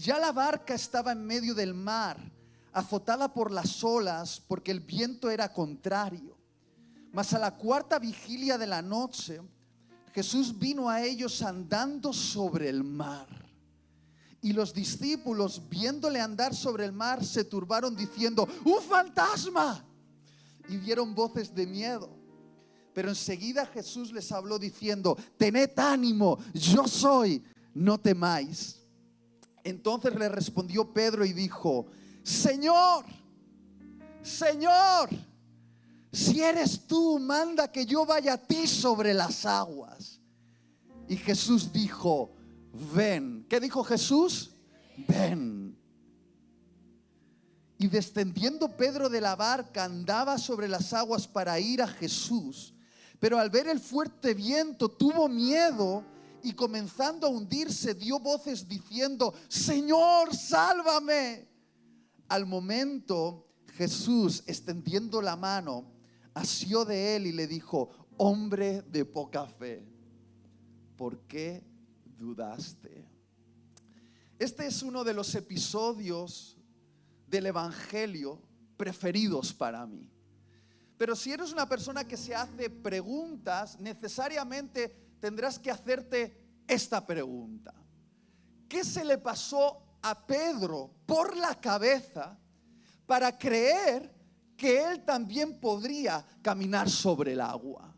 Ya la barca estaba en medio del mar, azotada por las olas, porque el viento era contrario. Mas a la cuarta vigilia de la noche, Jesús vino a ellos andando sobre el mar. Y los discípulos, viéndole andar sobre el mar, se turbaron diciendo: ¡un fantasma! Y dieron voces de miedo. Pero enseguida Jesús les habló diciendo: tened ánimo, yo soy, no temáis. Entonces le respondió Pedro y dijo: Señor, Señor, si eres tú, manda que yo vaya a ti sobre las aguas. Y Jesús dijo: ven. ¿Qué dijo Jesús? Ven. Y descendiendo Pedro de la barca, andaba sobre las aguas para ir a Jesús. Pero al ver el fuerte viento tuvo miedo y comenzando a hundirse dio voces diciendo: Señor, sálvame. Al momento Jesús, extendiendo la mano, asió de él y le dijo: hombre de poca fe, ¿por qué dudaste? Este es uno de los episodios del Evangelio preferidos para mí. Pero si eres una persona que se hace preguntas, necesariamente tendrás que hacerte esta pregunta: ¿qué se le pasó a Pedro por la cabeza para creer que él también podría caminar sobre el agua?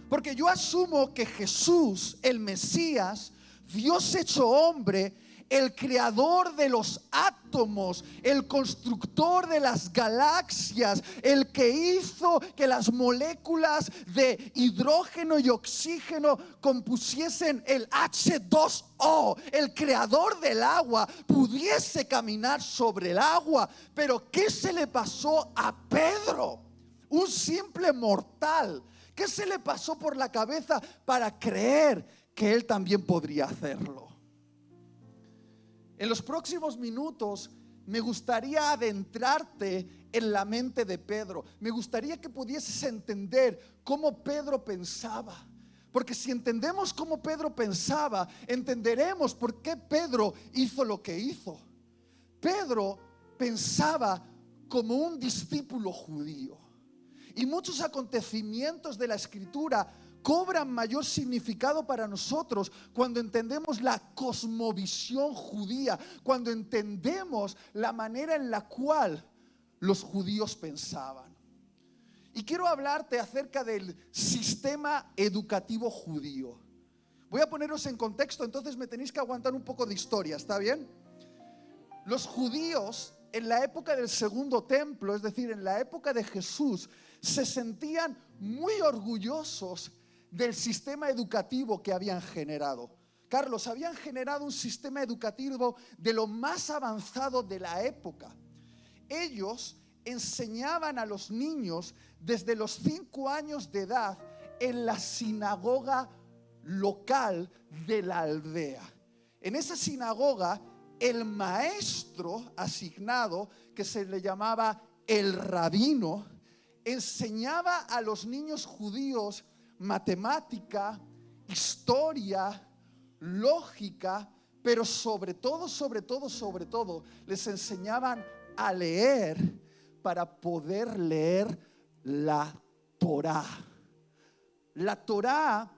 Porque yo asumo que Jesús, el Mesías, Dios hecho hombre, el creador de los átomos, el constructor de las galaxias, el que hizo que las moléculas de hidrógeno y oxígeno compusiesen el H2O, el creador del agua, pudiese caminar sobre el agua. Pero ¿qué se le pasó a Pedro? Un simple mortal. ¿Qué se le pasó por la cabeza para creer que él también podría hacerlo? En los próximos minutos me gustaría adentrarte en la mente de Pedro. Me gustaría que pudieses entender cómo Pedro pensaba. Porque si entendemos cómo Pedro pensaba, entenderemos por qué Pedro hizo lo que hizo. Pedro pensaba como un discípulo judío. Y muchos acontecimientos de la Escritura cobran mayor significado para nosotros cuando entendemos la cosmovisión judía, cuando entendemos la manera en la cual los judíos pensaban. Y quiero hablarte acerca del sistema educativo judío. Voy a poneros en contexto, entonces me tenéis que aguantar un poco de historia, ¿está bien? Los judíos en la época del Segundo Templo, es decir, en la época de Jesús, se sentían muy orgullosos del sistema educativo que habían generado. Carlos, habían generado un sistema educativo de lo más avanzado de la época. Ellos enseñaban a los niños desde los 5 años de edad en la sinagoga local de la aldea. En esa sinagoga, el maestro asignado, que se le llamaba el rabino, enseñaba a los niños judíos matemática, historia, lógica, pero sobre todo, les enseñaban a leer para poder leer la Torá. La Torá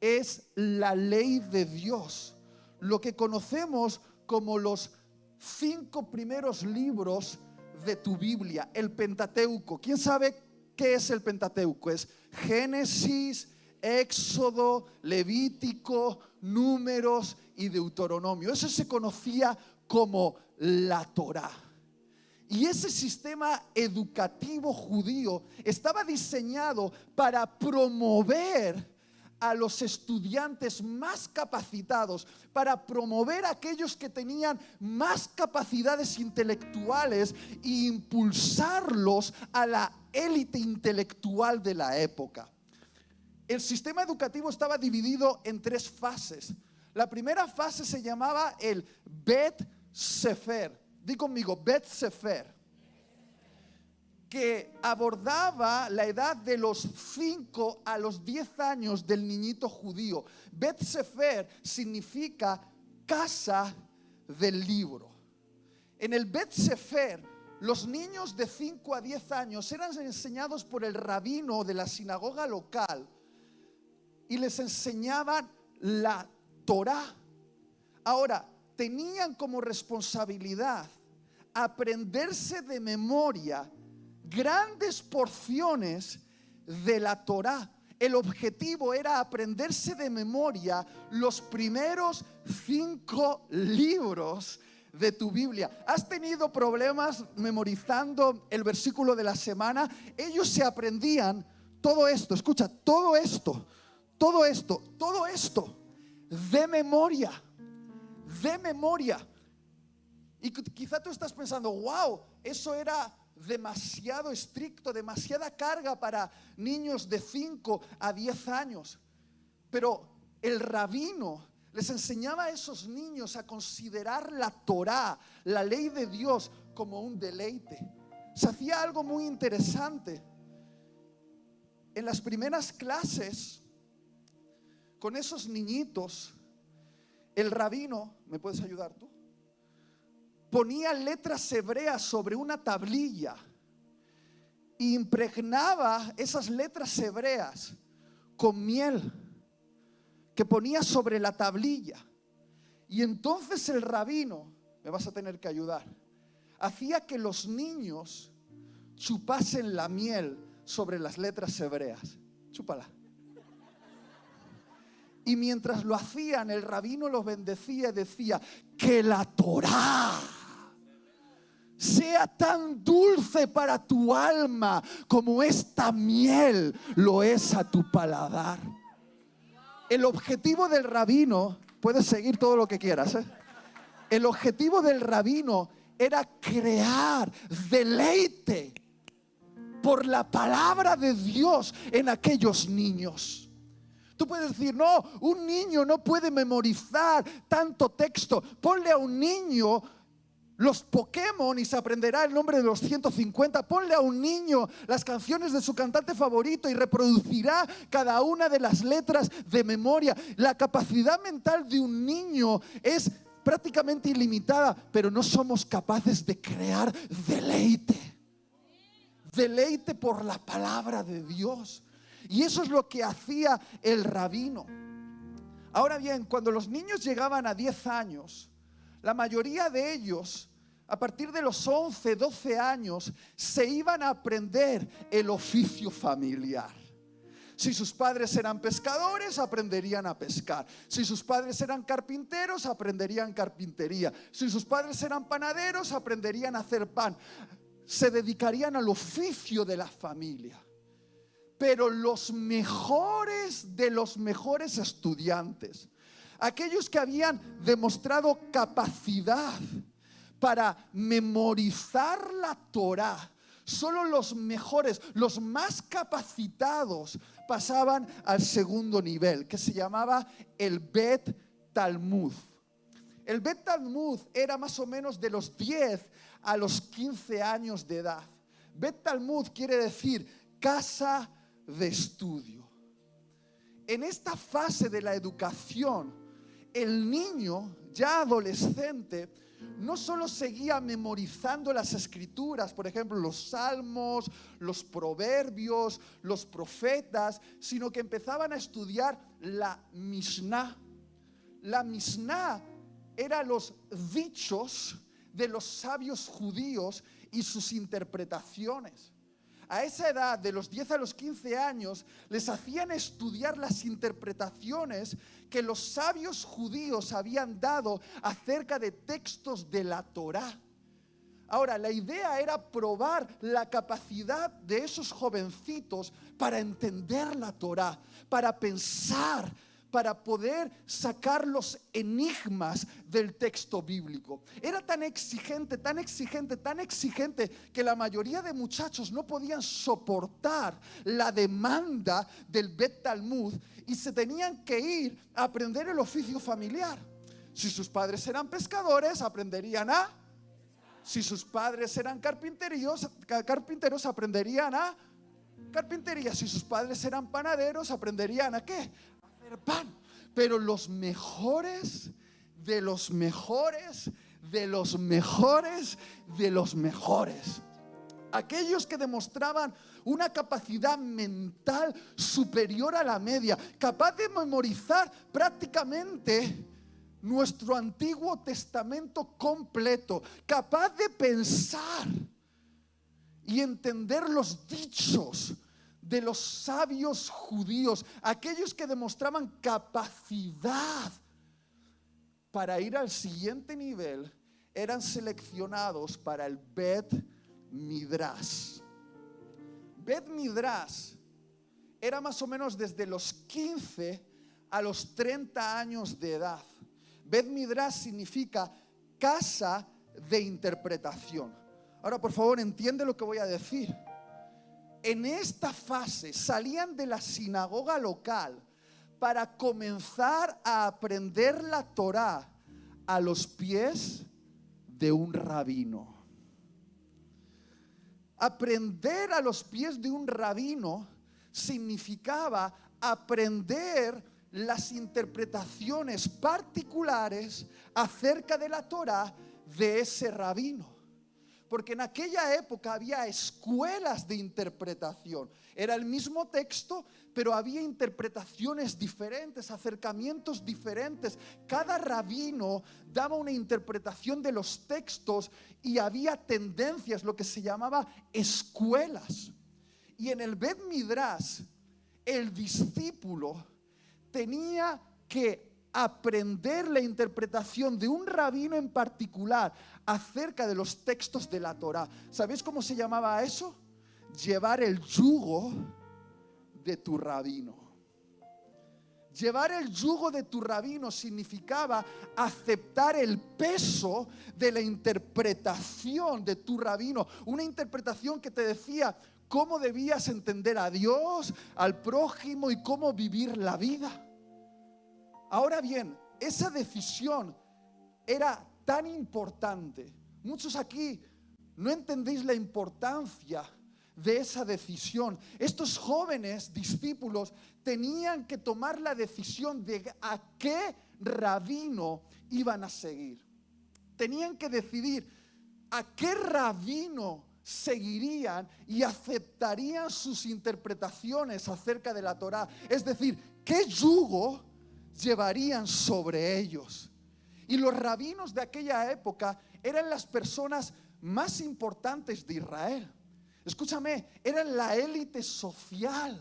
es la ley de Dios, lo que conocemos como los 5 primeros libros de tu Biblia, el Pentateuco. ¿Quién sabe qué es el Pentateuco? Es Génesis, Éxodo, Levítico, Números y Deuteronomio. Eso se conocía como la Torá. Y ese sistema educativo judío estaba diseñado para promover a los estudiantes más capacitados, para promover a aquellos que tenían más capacidades intelectuales e impulsarlos a la élite intelectual de la época. El sistema educativo estaba dividido en 3 fases. La primera fase se llamaba el Bet Sefer. Di conmigo, Bet Sefer, que abordaba la edad de los 5 a los 10 años del niñito judío. Bet Sefer significa casa del libro. En el Bet Sefer, los niños de 5 a 10 años eran enseñados por el rabino de la sinagoga local y les enseñaban la Torá. Ahora, tenían como responsabilidad aprenderse de memoria grandes porciones de la Torá. El objetivo era aprenderse de memoria los primeros 5 libros de tu Biblia. ¿Has tenido problemas memorizando el versículo de la semana? Ellos se aprendían todo esto, escucha, todo esto de memoria, de memoria. Y quizá tú estás pensando, wow, eso era demasiado estricto, demasiada carga para niños de 5 a 10 años. Pero el rabino les enseñaba a esos niños a considerar la Torá, la ley de Dios, como un deleite. Se hacía algo muy interesante. En las primeras clases, con esos niñitos, el rabino, ¿me puedes ayudar tú? Ponía letras hebreas sobre una tablilla e impregnaba esas letras hebreas con miel que ponía sobre la tablilla. Y entonces el rabino, me vas a tener que ayudar, hacía que los niños chupasen la miel sobre las letras hebreas. Chúpala. Y mientras lo hacían, el rabino los bendecía y decía: que la Torá sea tan dulce para tu alma como esta miel lo es a tu paladar. El objetivo del rabino, puedes seguir todo lo que quieras, ¿eh? El objetivo del rabino era crear deleite por la palabra de Dios en aquellos niños. Tú puedes decir, no, un niño no puede memorizar tanto texto. Ponle a un niño los Pokémon y se aprenderá el nombre de los 150. Ponle a un niño las canciones de su cantante favorito y reproducirá cada una de las letras de memoria. La capacidad mental de un niño es prácticamente ilimitada, pero no somos capaces de crear deleite. Deleite por la palabra de Dios. Y eso es lo que hacía el rabino. Ahora bien, cuando los niños llegaban a 10 años, la mayoría de ellos, a partir de los 11, 12 años, se iban a aprender el oficio familiar. Si sus padres eran pescadores, aprenderían a pescar. Si sus padres eran carpinteros, aprenderían carpintería. Si sus padres eran panaderos, aprenderían a hacer pan. Se dedicarían al oficio de la familia. Pero los mejores de los mejores estudiantes, aquellos que habían demostrado capacidad para memorizar la Torá, solo los mejores, los más capacitados pasaban al segundo nivel, que se llamaba el Bet Talmud. El Bet Talmud era más o menos de los 10 a los 15 años de edad. Bet Talmud quiere decir casa de estudio. En esta fase de la educación, el niño ya adolescente no solo seguía memorizando las escrituras, por ejemplo, los salmos, los proverbios, los profetas, sino que empezaban a estudiar la Mishnah. La Mishnah eran los dichos de los sabios judíos y sus interpretaciones. A esa edad, de los 10 a los 15 años, les hacían estudiar las interpretaciones que los sabios judíos habían dado acerca de textos de la Torá. Ahora, la idea era probar la capacidad de esos jovencitos para entender la Torá, para pensar, para poder sacar los enigmas del texto bíblico. Era tan exigente, tan exigente, tan exigente que la mayoría de muchachos no podían soportar la demanda del Bet Talmud y se tenían que ir a aprender el oficio familiar. Si sus padres eran pescadores, aprenderían a... Si sus padres eran carpinteros, aprenderían a carpintería. Si sus padres eran panaderos, aprenderían a ¿qué? Pan. Pero los mejores de los mejores de los mejores. Aquellos que demostraban una capacidad mental superior a la media, capaz de memorizar prácticamente nuestro Antiguo Testamento completo, capaz de pensar y entender los dichos de los sabios judíos, aquellos que demostraban capacidad para ir al siguiente nivel, eran seleccionados para el Bet Midrash. Bet Midrash era más o menos desde los 15 a los 30 años de edad. Bet Midrash significa casa de interpretación. Ahora, por favor, entiende lo que voy a decir. En esta fase salían de la sinagoga local para comenzar a aprender la Torá a los pies de un rabino. Aprender a los pies de un rabino significaba aprender las interpretaciones particulares acerca de la Torá de ese rabino. Porque en aquella época había escuelas de interpretación. Era el mismo texto, pero había interpretaciones diferentes, acercamientos diferentes. Cada rabino daba una interpretación de los textos y había tendencias, lo que se llamaba escuelas. Y en el Bet Midrash, el discípulo tenía que aprender la interpretación de un rabino en particular acerca de los textos de la Torá. ¿Sabéis cómo se llamaba eso? Llevar el yugo de tu rabino. Llevar el yugo de tu rabino significaba aceptar el peso de la interpretación de tu rabino. Una interpretación que te decía cómo debías entender a Dios, al prójimo y cómo vivir la vida. Ahora bien, esa decisión era tan importante. Muchos aquí no entendéis la importancia de esa decisión. Estos jóvenes discípulos tenían que tomar la decisión de a qué rabino iban a seguir. Tenían que decidir a qué rabino seguirían y aceptarían sus interpretaciones acerca de la Torá. Es decir, qué yugo llevarían sobre ellos. Y los rabinos de aquella época eran las personas más importantes de Israel. Escúchame, eran la élite social,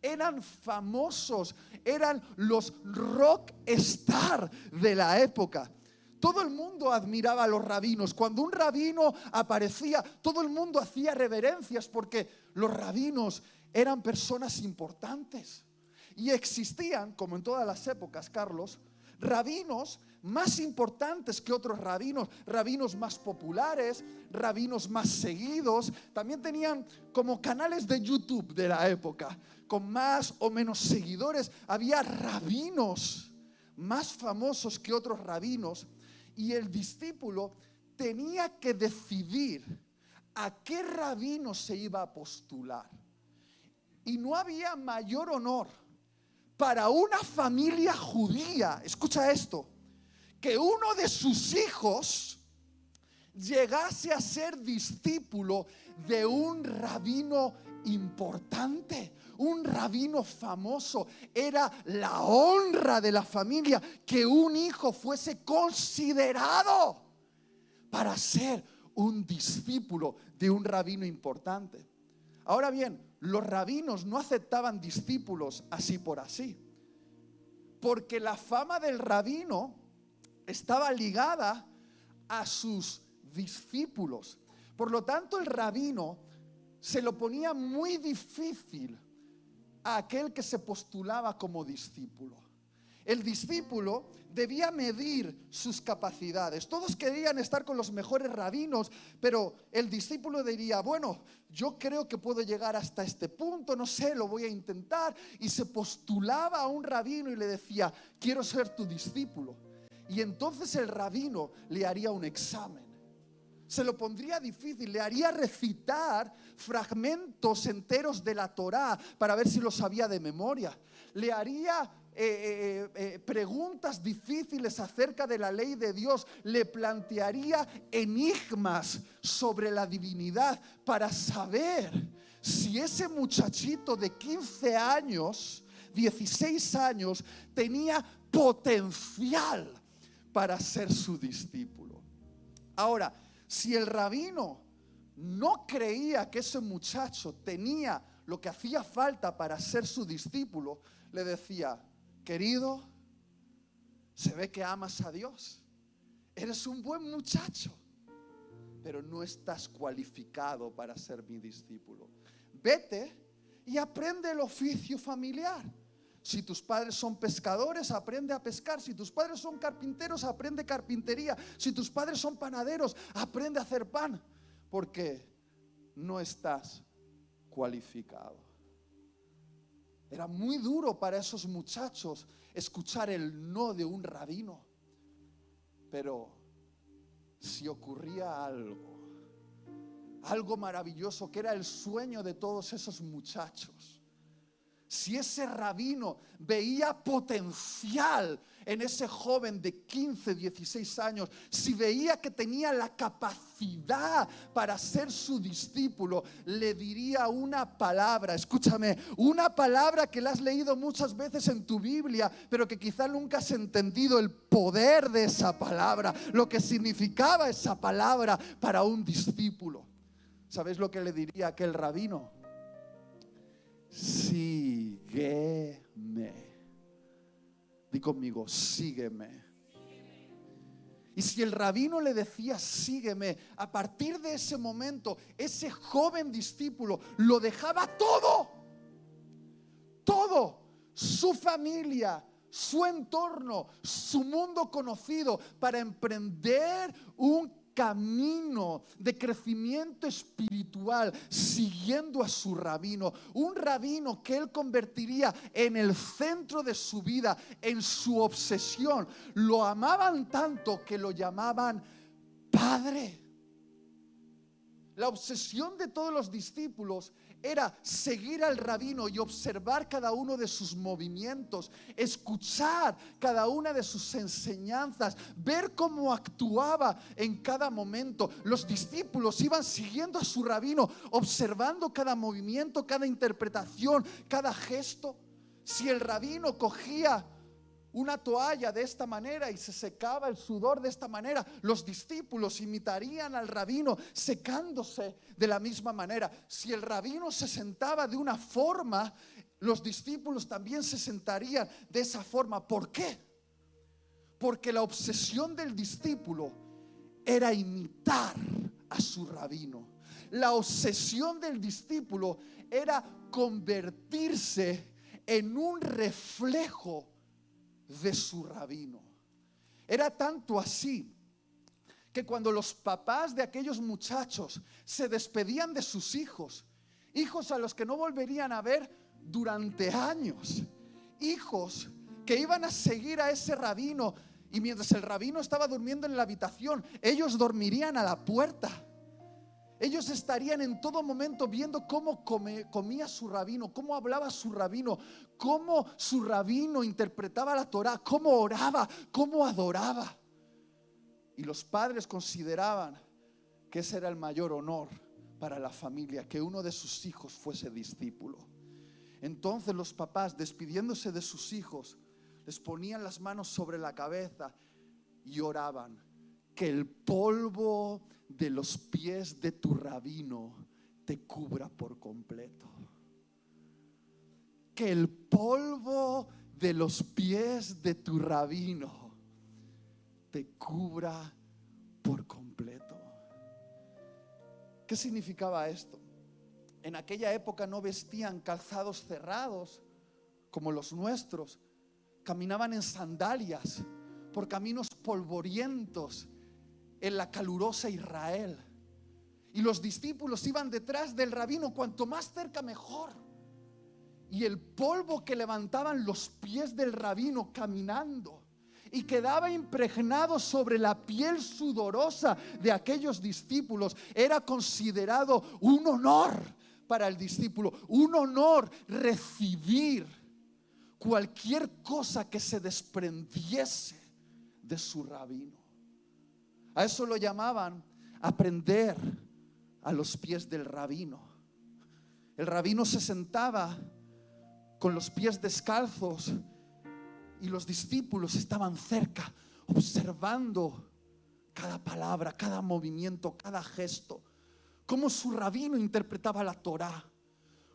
eran famosos, eran los rock star de la época. Todo el mundo admiraba a los rabinos. Cuando un rabino aparecía, todo el mundo hacía reverencias porque los rabinos eran personas importantes. Y existían, como en todas las épocas, Carlos, rabinos más importantes que otros rabinos, rabinos más populares, rabinos más seguidos. También tenían como canales de YouTube de la época, con más o menos seguidores. Había rabinos más famosos que otros rabinos. Y el discípulo tenía que decidir a qué rabino se iba a postular. Y no había mayor honor para una familia judía, escucha esto, que uno de sus hijos llegase a ser discípulo de un rabino importante, un rabino famoso. Era la honra de la familia que un hijo fuese considerado para ser un discípulo de un rabino importante. Ahora bien, los rabinos no aceptaban discípulos así por así, porque la fama del rabino estaba ligada a sus discípulos. Por lo tanto, el rabino se lo ponía muy difícil a aquel que se postulaba como discípulo. El discípulo debía medir sus capacidades. Todos querían estar con los mejores rabinos, pero el discípulo diría, bueno, yo creo que puedo llegar hasta este punto, no sé, lo voy a intentar. Y se postulaba a un rabino y le decía, quiero ser tu discípulo. Y entonces el rabino le haría un examen. Se lo pondría difícil, le haría recitar fragmentos enteros de la Torá para ver si lo sabía de memoria. Le haría preguntas difíciles acerca de la ley de Dios, le plantearía enigmas sobre la divinidad para saber si ese muchachito de 15 años, 16 años, tenía potencial para ser su discípulo. Ahora, si el rabino no creía que ese muchacho tenía lo que hacía falta para ser su discípulo, le decía: querido, se ve que amas a Dios, eres un buen muchacho, pero no estás cualificado para ser mi discípulo. Vete y aprende el oficio familiar. Si tus padres son pescadores, aprende a pescar. Si tus padres son carpinteros, aprende carpintería. Si tus padres son panaderos, aprende a hacer pan, porque no estás cualificado. Era muy duro para esos muchachos escuchar el no de un rabino. Pero si ocurría algo maravilloso, que era el sueño de todos esos muchachos, si ese rabino veía potencial en ese joven de 15, 16 años, si veía que tenía la capacidad para ser su discípulo, le diría una palabra, escúchame, una palabra que la has leído muchas veces en tu Biblia, pero que quizá nunca has entendido el poder de esa palabra, lo que significaba esa palabra para un discípulo. ¿Sabéis lo que le diría aquel rabino? Sígueme. Di conmigo, sígueme. Y si el rabino le decía sígueme, a partir de ese momento, ese joven discípulo lo dejaba todo, su familia, su entorno, su mundo conocido, para emprender un camino de crecimiento espiritual, siguiendo a su rabino, un rabino que él convertiría en el centro de su vida, en su obsesión. Lo amaban tanto que lo llamaban Padre. La obsesión de todos los discípulos era seguir al rabino y observar cada uno de sus movimientos, escuchar cada una de sus enseñanzas, ver cómo actuaba en cada momento. Los discípulos iban siguiendo a su rabino, observando cada movimiento, cada interpretación, cada gesto. Si el rabino cogía una toalla de esta manera y se secaba el sudor de esta manera, los discípulos imitarían al rabino secándose de la misma manera. Si el rabino se sentaba de una forma, los discípulos también se sentarían de esa forma. ¿Por qué? Porque la obsesión del discípulo era imitar a su rabino. La obsesión del discípulo era convertirse en un reflejo de su rabino. Era tanto así que cuando los papás de aquellos muchachos se despedían de sus hijos a los que no volverían a ver durante años, hijos que iban a seguir a ese rabino, y mientras el rabino estaba durmiendo en la habitación, ellos dormirían a la puerta. Ellos estarían en todo momento viendo cómo comía su rabino, cómo hablaba su rabino, cómo su rabino interpretaba la Torá, cómo oraba, cómo adoraba. Y los padres consideraban que ese era el mayor honor para la familia, que uno de sus hijos fuese discípulo. Entonces los papás, despidiéndose de sus hijos, les ponían las manos sobre la cabeza y oraban: que el polvo de los pies de tu rabino te cubra por completo. Que el polvo de los pies de tu rabino te cubra por completo. ¿Qué significaba esto? En aquella época no vestían calzados cerrados como los nuestros. Caminaban en sandalias por caminos polvorientos en la calurosa Israel. Y los discípulos iban detrás del rabino, cuanto más cerca mejor. Y el polvo que levantaban los pies del rabino caminando y quedaba impregnado sobre la piel sudorosa de aquellos discípulos era considerado un honor para el discípulo, un honor recibir cualquier cosa que se desprendiese de su rabino. A eso lo llamaban aprender a los pies del rabino. El rabino se sentaba con los pies descalzos y los discípulos estaban cerca, observando cada palabra, cada movimiento, cada gesto. Cómo su rabino interpretaba la Torá,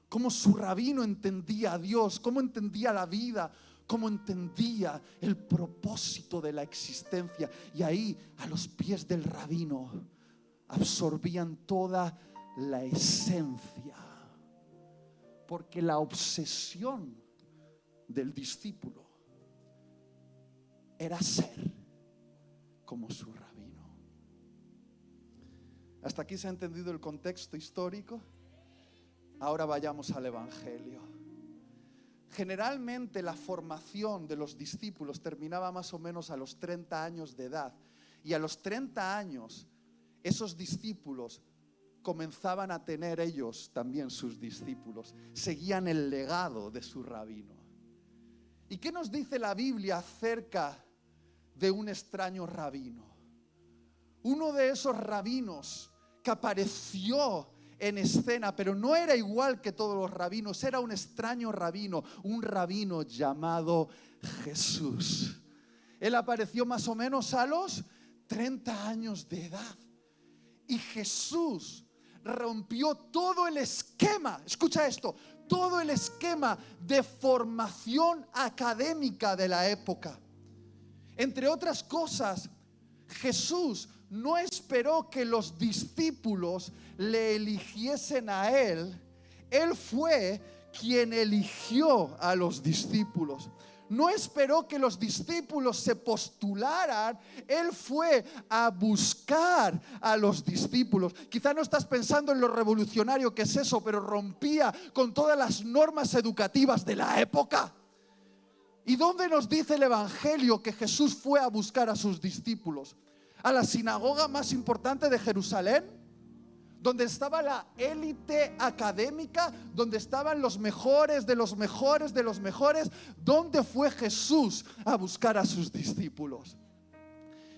cómo su rabino entendía a Dios, cómo entendía la vida, cómo entendía el propósito de la existencia. Y ahí, a los pies del rabino, absorbían toda la esencia. Porque la obsesión del discípulo era ser como su rabino. ¿Hasta aquí se ha entendido el contexto histórico? Ahora vayamos al Evangelio. Generalmente la formación de los discípulos terminaba más o menos a los 30 años de edad. Y a los 30 años, esos discípulos comenzaban a tener ellos también sus discípulos. Seguían el legado de su rabino. ¿Y qué nos dice la Biblia acerca de un extraño rabino? Uno de esos rabinos que apareció en escena, pero no era igual que todos los rabinos, era un extraño rabino, un rabino llamado Jesús. Él apareció más o menos a los 30 años de edad. Y Jesús rompió todo el esquema, escucha esto, todo el esquema de formación académica de la época. Entre otras cosas, Jesús no esperó que los discípulos le eligiesen a él. Él fue quien eligió a los discípulos. No esperó que los discípulos se postularan. Él fue a buscar a los discípulos. Quizá no estás pensando en lo revolucionario que es eso, pero rompía con todas las normas educativas de la época. ¿Y dónde nos dice el Evangelio que Jesús fue a buscar a sus discípulos? A la sinagoga más importante de Jerusalén, donde estaba la élite académica, donde estaban los mejores de los mejores de los mejores. ¿Dónde fue Jesús a buscar a sus discípulos?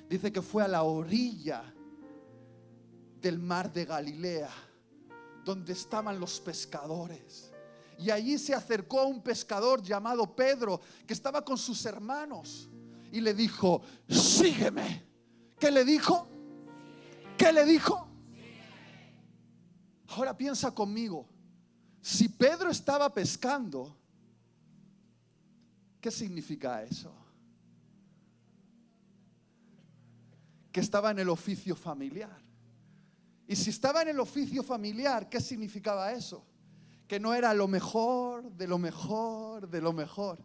Dice que fue a la orilla del mar de Galilea, donde estaban los pescadores. Y allí se acercó a un pescador llamado Pedro, que estaba con sus hermanos, y le dijo: sígueme. ¿Qué le dijo? ¿Qué le dijo? Ahora piensa conmigo. Si Pedro estaba pescando, ¿qué significa eso? Que estaba en el oficio familiar. Y si estaba en el oficio familiar, ¿qué significaba eso? Que no era lo mejor de lo mejor de lo mejor.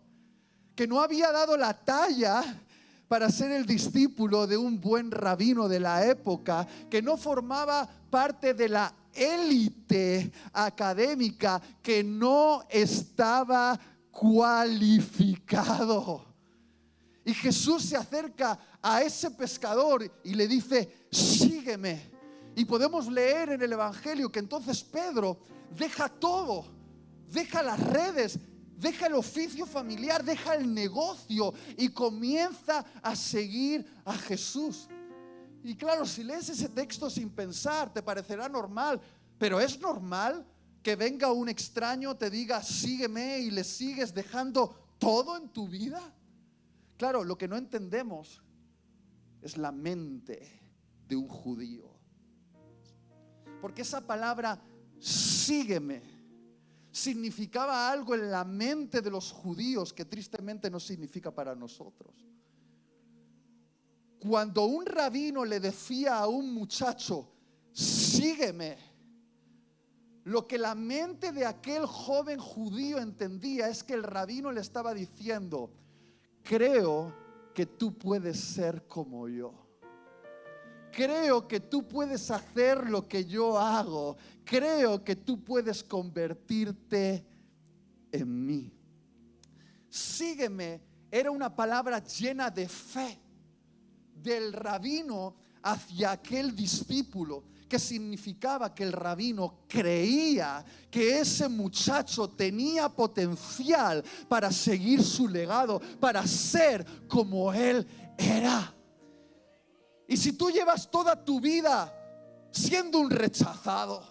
Que no había dado la talla para ser el discípulo de un buen rabino de la época, que no formaba parte de la élite académica, que no estaba cualificado. Y Jesús se acerca a ese pescador y le dice: sígueme. Y podemos leer en el Evangelio que entonces Pedro deja todo, deja las redes, deja el oficio familiar, deja el negocio y comienza a seguir a Jesús. Y claro, si lees ese texto sin pensar, te parecerá normal, pero ¿es normal que venga un extraño, te diga sígueme y le sigues dejando todo en tu vida? Claro, lo que no entendemos es la mente de un judío. Porque esa palabra sígueme significaba algo en la mente de los judíos que tristemente no significa para nosotros. Cuando un rabino le decía a un muchacho: sígueme, lo que la mente de aquel joven judío entendía es que el rabino le estaba diciendo: creo que tú puedes ser como yo. Creo que tú puedes hacer lo que yo hago. Creo que tú puedes convertirte en mí. Sígueme era una palabra llena de fe del rabino hacia aquel discípulo, que significaba que el rabino creía que ese muchacho tenía potencial para seguir su legado, para ser como él era. Y si tú llevas toda tu vida siendo un rechazado,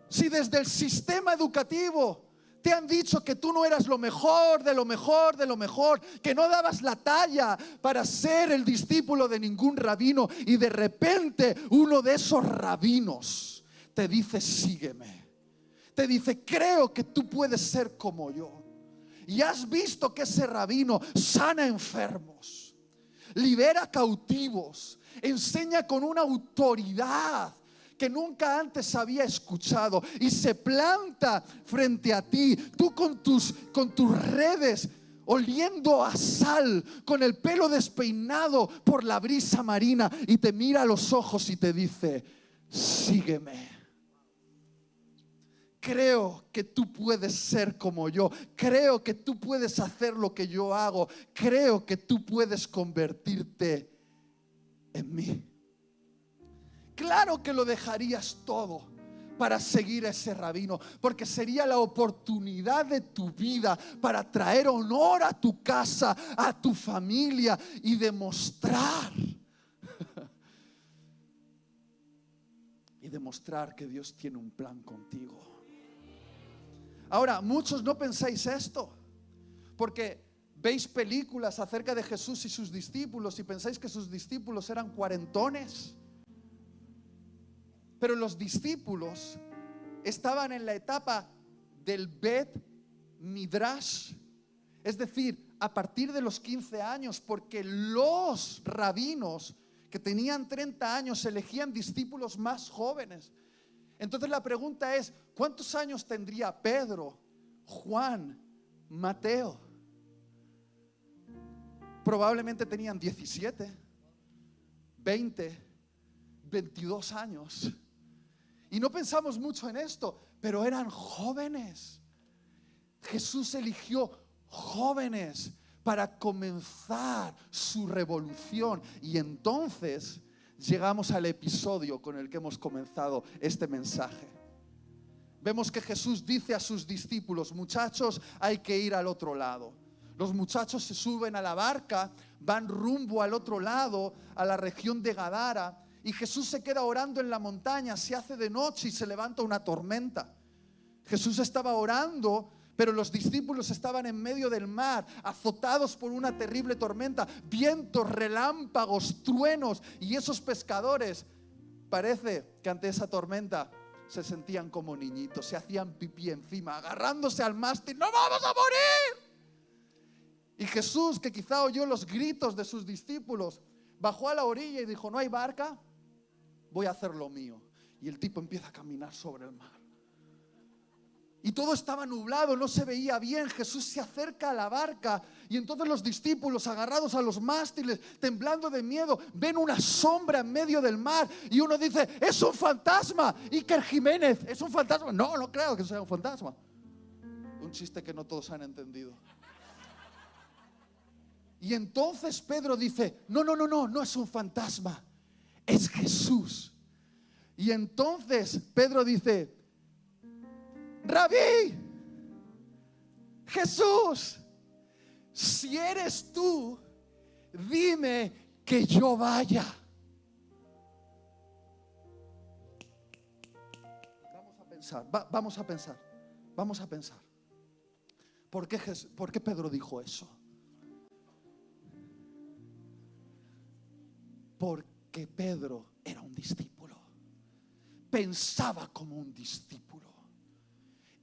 si desde el sistema educativo te han dicho que tú no eras lo mejor, de lo mejor, de lo mejor, que no dabas la talla para ser el discípulo de ningún rabino, y de repente uno de esos rabinos te dice: sígueme, te dice: creo que tú puedes ser como yo, y has visto que ese rabino sana enfermos, libera cautivos, enseña con una autoridad que nunca antes había escuchado, y se planta frente a ti, tú con tus redes oliendo a sal, con el pelo despeinado por la brisa marina, y te mira a los ojos y te dice: sígueme. Creo que tú puedes ser como yo, creo que tú puedes hacer lo que yo hago, creo que tú puedes convertirte en mí. Claro que lo dejarías todo para seguir a ese rabino, porque sería la oportunidad de tu vida para traer honor a tu casa, a tu familia, y demostrar que Dios tiene un plan contigo. Ahora, muchos no pensáis esto, porque veis películas acerca de Jesús y sus discípulos y pensáis que sus discípulos eran cuarentones. Pero los discípulos estaban en la etapa del Bet Midrash, es decir, a partir de los 15 años, porque los rabinos que tenían 30 años elegían discípulos más jóvenes. Entonces la pregunta es: ¿cuántos años tendría Pedro, Juan, Mateo? Probablemente tenían 17, 20, 22 años. Y no pensamos mucho en esto, pero eran jóvenes. Jesús eligió jóvenes para comenzar su revolución. Y entonces llegamos al episodio con el que hemos comenzado este mensaje. Vemos que Jesús dice a sus discípulos: muchachos, hay que ir al otro lado. Los muchachos se suben a la barca, van rumbo al otro lado, a la región de Gadara. Y Jesús se queda orando en la montaña. Se hace de noche y se levanta una tormenta. Jesús estaba orando, pero los discípulos estaban en medio del mar, azotados por una terrible tormenta, vientos, relámpagos, truenos. Y esos pescadores, parece que ante esa tormenta se sentían como niñitos, se hacían pipí encima, agarrándose al mástil: ¡no vamos a morir! Y Jesús, que quizá oyó los gritos de sus discípulos, bajó a la orilla y dijo: ¿no hay barca? Voy a hacer lo mío. Y el tipo empieza a caminar sobre el mar. Y todo estaba nublado, no se veía bien. Jesús se acerca a la barca y entonces los discípulos, agarrados a los mástiles, temblando de miedo, ven una sombra en medio del mar. Y uno dice: es un fantasma. Iker Jiménez, ¿es un fantasma? No, no creo que sea un fantasma. Un chiste que no todos han entendido. Y entonces Pedro dice: no es un fantasma, es Jesús. Y entonces Pedro dice: Rabí, Jesús, si eres tú, dime que yo vaya. Vamos a pensar. ¿Por qué Pedro dijo eso? Porque Pedro era un discípulo, pensaba como un discípulo.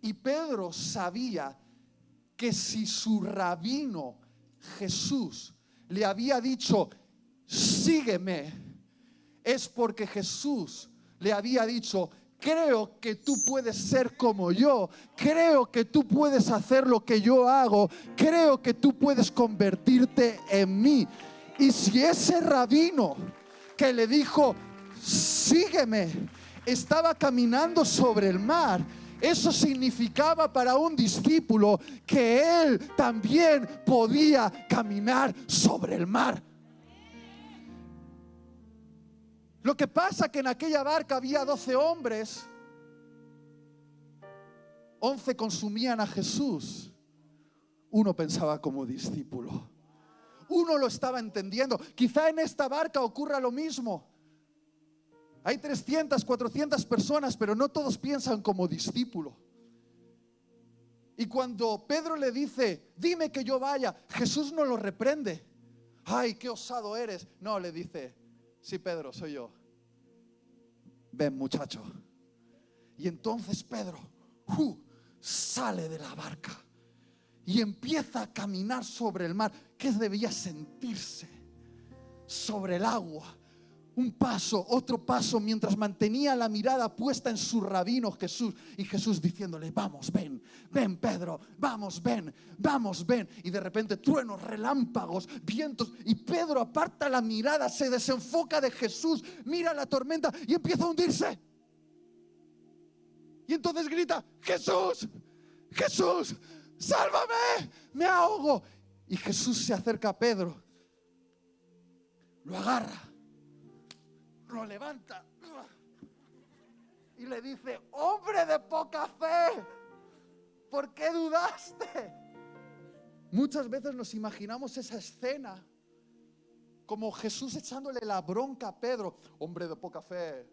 Y Pedro sabía que si su rabino Jesús le había dicho: sígueme, es porque Jesús le había dicho: creo que tú puedes ser como yo, creo que tú puedes hacer lo que yo hago, creo que tú puedes convertirte en mí. Y si ese rabino que le dijo: sígueme, estaba caminando sobre el mar, eso significaba para un discípulo que él también podía caminar sobre el mar. Lo que pasa que en aquella barca había 12 hombres. 11 consumían a Jesús. Uno pensaba como discípulo. Uno lo estaba entendiendo. Quizá en esta barca ocurra lo mismo. Hay 300, 400 personas, pero no todos piensan como discípulo. Y cuando Pedro le dice, dime que yo vaya, Jesús no lo reprende. Ay, qué osado eres. No, le dice, sí, Pedro, soy yo. Ven, muchacho. Y entonces Pedro sale de la barca y empieza a caminar sobre el mar. ¿Qué debía sentirse? Sobre el agua. Un paso, otro paso, mientras mantenía la mirada puesta en su rabino Jesús. Y Jesús diciéndole, vamos, ven, ven Pedro, vamos, ven, vamos, ven. Y de repente truenos, relámpagos, vientos. Y Pedro aparta la mirada, se desenfoca de Jesús, mira la tormenta y empieza a hundirse. Y entonces grita, Jesús, Jesús, sálvame, me ahogo. Y Jesús se acerca a Pedro, lo agarra, lo levanta y le dice, hombre de poca fe, ¿por qué dudaste? Muchas veces nos imaginamos esa escena como Jesús echándole la bronca a Pedro, hombre de poca fe,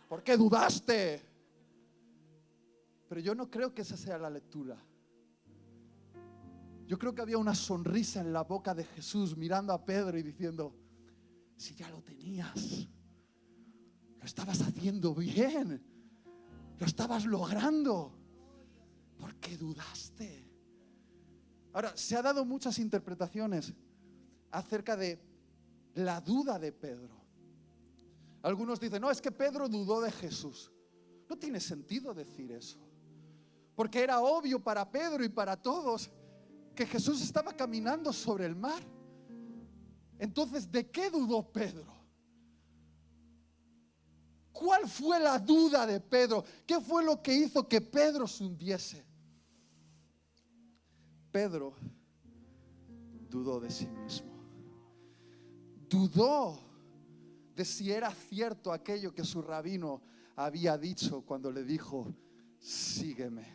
¿por qué dudaste? Pero yo no creo que esa sea la lectura. Yo creo que había una sonrisa en la boca de Jesús mirando a Pedro y diciendo, si ya lo tenías, lo estabas haciendo bien, lo estabas logrando, ¿por qué dudaste? Ahora, se ha dado muchas interpretaciones acerca de la duda de Pedro. Algunos dicen, no, es que Pedro dudó de Jesús. No tiene sentido decir eso, porque era obvio para Pedro y para todos que Jesús estaba caminando sobre el mar. Entonces, ¿de qué dudó Pedro? ¿Cuál fue la duda de Pedro? ¿Qué fue lo que hizo que Pedro se hundiese? Pedro dudó de sí mismo. Dudó de si era cierto aquello que su rabino había dicho cuando le dijo, sígueme.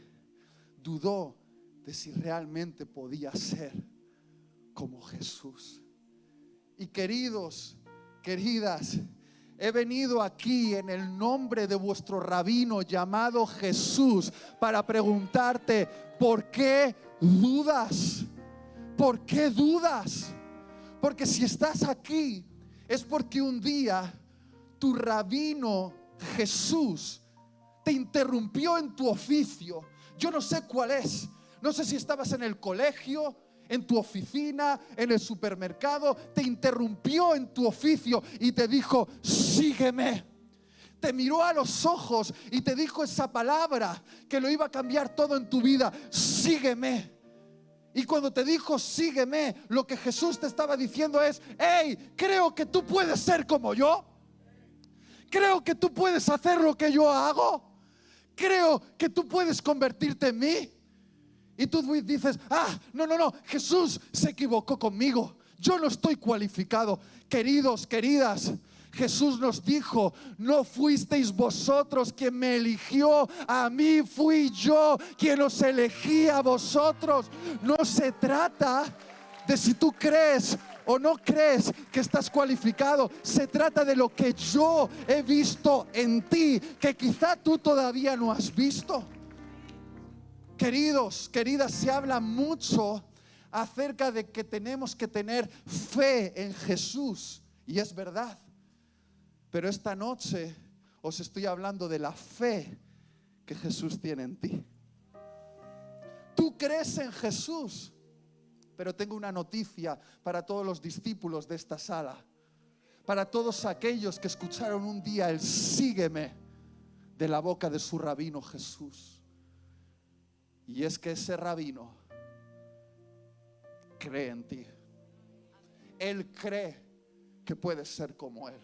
Dudó de si realmente podía ser como Jesús. Y queridos, queridas, he venido aquí en el nombre de vuestro rabino llamado Jesús para preguntarte, ¿por qué dudas? ¿Por qué dudas? Porque si estás aquí es porque un día tu rabino Jesús te interrumpió en tu oficio. Yo no sé cuál es. No sé si estabas en el colegio, en tu oficina, en el supermercado. Te interrumpió en tu oficio y te dijo, sígueme. Te miró a los ojos y te dijo esa palabra que lo iba a cambiar todo en tu vida. Sígueme. Y cuando te dijo sígueme, lo que Jesús te estaba diciendo es, hey, creo que tú puedes ser como yo. Creo que tú puedes hacer lo que yo hago. Creo que tú puedes convertirte en mí. Y tú dices, no, Jesús se equivocó conmigo. Yo no estoy cualificado. Queridos, queridas, Jesús nos dijo, no fuisteis vosotros quien me eligió, a mí fui yo quien os elegí a vosotros. No se trata de si tú crees o no crees que estás cualificado. Se trata de lo que yo he visto en ti, que quizá tú todavía no has visto. Queridos, queridas, se habla mucho acerca de que tenemos que tener fe en Jesús. Y es verdad. Pero esta noche os estoy hablando de la fe que Jesús tiene en ti. Tú crees en Jesús, pero tengo una noticia para todos los discípulos de esta sala. Para todos aquellos que escucharon un día el sígueme de la boca de su rabino Jesús. Y es que ese rabino cree en ti. Él cree que puedes ser como Él.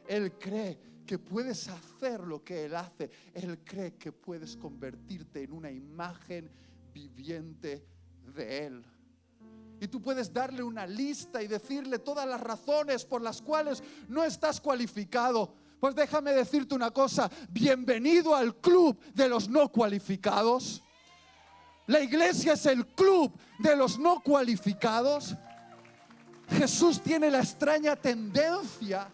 Él cree que puedes hacer lo que Él hace. Él cree que puedes convertirte en una imagen viviente de Él. Y tú puedes darle una lista y decirle todas las razones por las cuales no estás cualificado. Pues déjame decirte una cosa, bienvenido al club de los no cualificados. La iglesia es el club de los no cualificados. Jesús tiene la extraña tendencia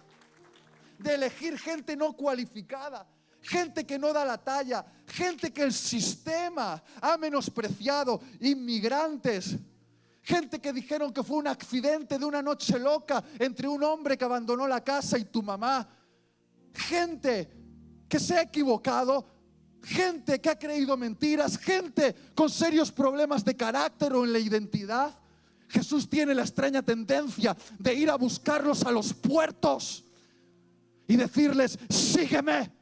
de elegir gente no cualificada, gente que no da la talla, gente que el sistema ha menospreciado, inmigrantes, gente que dijeron que fue un accidente de una noche loca entre un hombre que abandonó la casa y tu mamá, gente que se ha equivocado, gente que ha creído mentiras, gente con serios problemas de carácter o en la identidad. Jesús tiene la extraña tendencia de ir a buscarlos a los puertos y decirles: sígueme.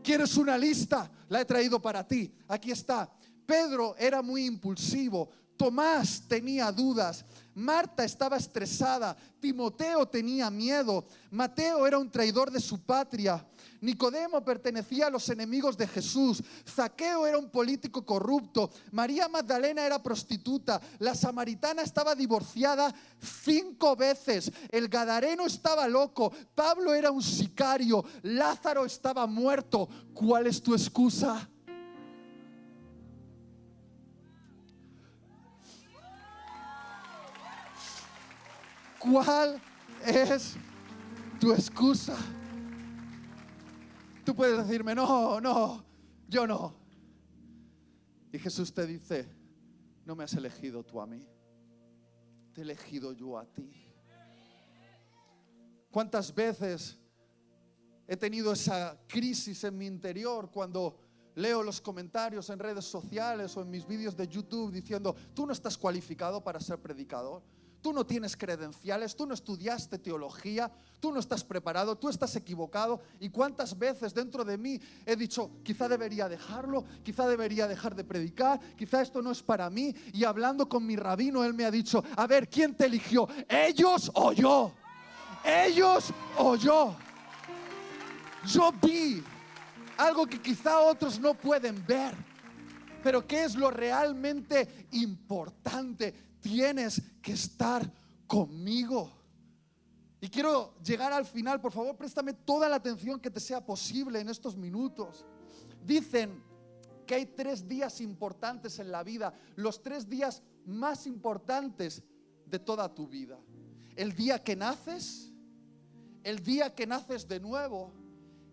¿Quieres una lista? La he traído para ti. Aquí está. Pedro era muy impulsivo. Tomás tenía dudas. Marta estaba estresada. Timoteo tenía miedo. Mateo era un traidor de su patria. Nicodemo pertenecía a los enemigos de Jesús. Zaqueo era un político corrupto. María Magdalena era prostituta. La samaritana estaba divorciada 5 veces. El gadareno estaba loco. Pablo era un sicario. Lázaro estaba muerto. ¿Cuál es tu excusa? ¿Cuál es tu excusa? Tú puedes decirme: no, yo no. Y Jesús te dice: no me has elegido tú a mí, te he elegido yo a ti. ¿Cuántas veces he tenido esa crisis en mi interior cuando leo los comentarios en redes sociales o en mis vídeos de YouTube diciendo: tú no estás cualificado para ser predicador? Tú no tienes credenciales, tú no estudiaste teología, tú no estás preparado, tú estás equivocado. Y cuántas veces dentro de mí he dicho: quizá debería dejarlo, quizá debería dejar de predicar, quizá esto no es para mí. Y hablando con mi rabino, él me ha dicho: a ver, ¿quién te eligió? ¿Ellos o yo? ¿Ellos o yo? Yo vi algo que quizá otros no pueden ver. Pero ¿qué es lo realmente importante? Tienes que estar conmigo. Y quiero llegar al final. Por favor, préstame toda la atención que te sea posible en estos minutos. Dicen que hay 3 días importantes en la vida, los 3 días más importantes de toda tu vida: el día que naces, el día que naces de nuevo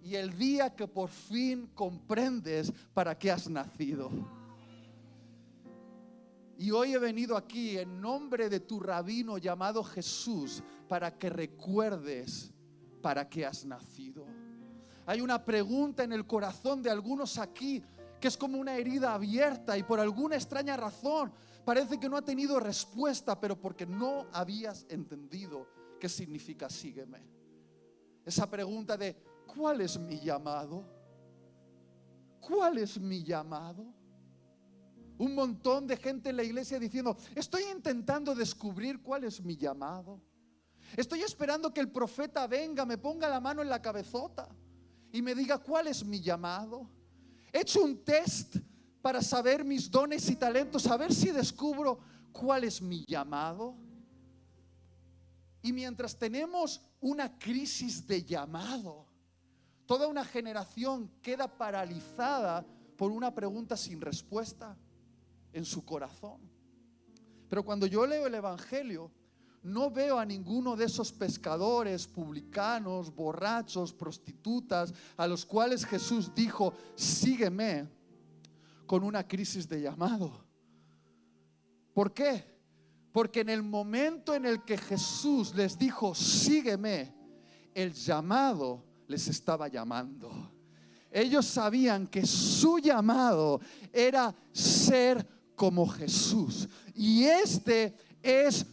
y el día que por fin comprendes para qué has nacido. Y hoy he venido aquí en nombre de tu rabino llamado Jesús para que recuerdes para qué has nacido. Hay una pregunta en el corazón de algunos aquí que es como una herida abierta y por alguna extraña razón parece que no ha tenido respuesta, pero porque no habías entendido qué significa sígueme. Esa pregunta de: ¿cuál es mi llamado? ¿Cuál es mi llamado? Un montón de gente en la iglesia diciendo: estoy intentando descubrir cuál es mi llamado. Estoy esperando que el profeta venga, me ponga la mano en la cabezota y me diga cuál es mi llamado. He hecho un test para saber mis dones y talentos, a ver si descubro cuál es mi llamado. Y mientras tenemos una crisis de llamado, toda una generación queda paralizada por una pregunta sin respuesta en su corazón. Pero cuando yo leo el Evangelio, no veo a ninguno de esos pescadores, publicanos, borrachos, prostitutas, a los cuales Jesús dijo: sígueme, con una crisis de llamado. ¿Por qué? Porque en el momento en el que Jesús les dijo: sígueme, el llamado les estaba llamando. Ellos sabían que su llamado era ser como Jesús. Y este es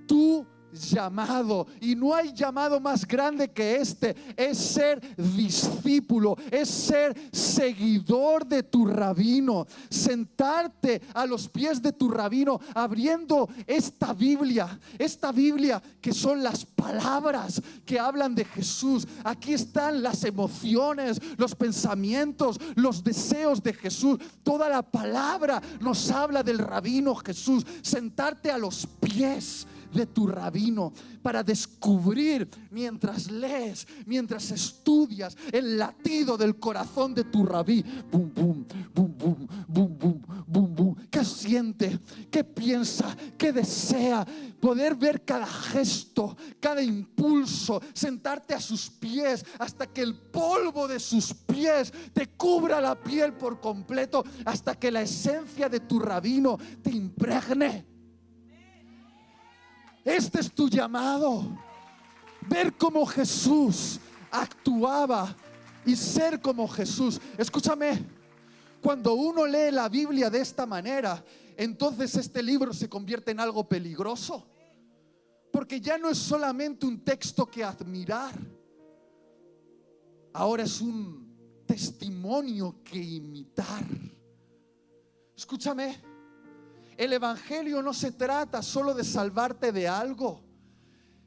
tu llamado, y no hay llamado más grande que este. Es ser discípulo, es ser seguidor de tu rabino, sentarte a los pies de tu rabino, abriendo esta Biblia que son las palabras que hablan de Jesús. Aquí están las emociones, los pensamientos, los deseos de Jesús. Toda la palabra nos habla del rabino Jesús. Sentarte a los pies de tu rabino para descubrir, mientras lees, mientras estudias, el latido del corazón de tu rabí. Bum, bum, bum, bum, bum, bum, bum, bum. ¿Qué siente? ¿Qué piensa? ¿Qué desea? Poder ver cada gesto, cada impulso, sentarte a sus pies hasta que el polvo de sus pies te cubra la piel por completo, hasta que la esencia de tu rabino te impregne. Este es tu llamado. Ver cómo Jesús actuaba y ser como Jesús. Escúchame, cuando uno lee la Biblia de esta manera, entonces este libro se convierte en algo peligroso, porque ya no es solamente un texto que admirar, ahora es un testimonio que imitar. Escúchame, el evangelio no se trata solo de salvarte de algo.